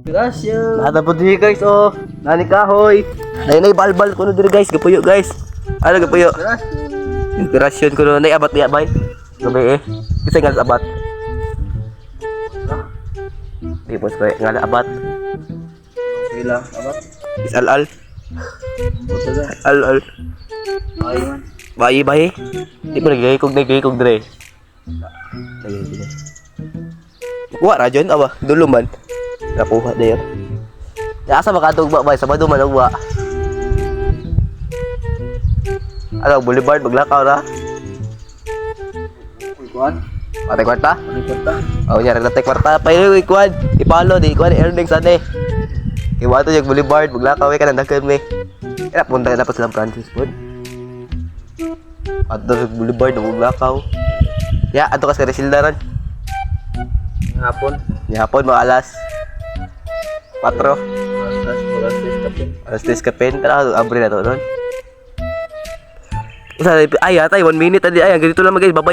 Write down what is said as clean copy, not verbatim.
Gracias. Nada po diri guys oh. Nani kahoy. Nay balbal kuno diri guys, gapuyo guys. Ano gapuyo? Inspirasyon kuno nay abat niya bay. Gabi eh. Kasi nga abat. Tipos ko nga abat. Okay lang, abat. Is al. Buto na. Al. Ay man. Bayi. Di pa nagay kog dire. Wa ra jon awa, dulo man. Nakuha na yun. Asa makatugba ba? Sabado man ugba. Ano, Boulevard, maglakaw na? Kuan. Pati kwarta? Kwarta. Oo, niya rin natin kwarta. Paano yung ikuan? Ipalo, di ikuan, earnings ane. Iwato yung Boulevard, maglakaw, ka nandagan me. Kaya punta na pa silang Francis po. Ato yung Boulevard, maglakaw. Ya, ato kas ka resildaran. Hapon. Hapon, mga alas 4. Alas 10 kapin. Tara, abre na to nun. Ay, atay, 1 minute. Ay, ganito lang guys. Bye-bye.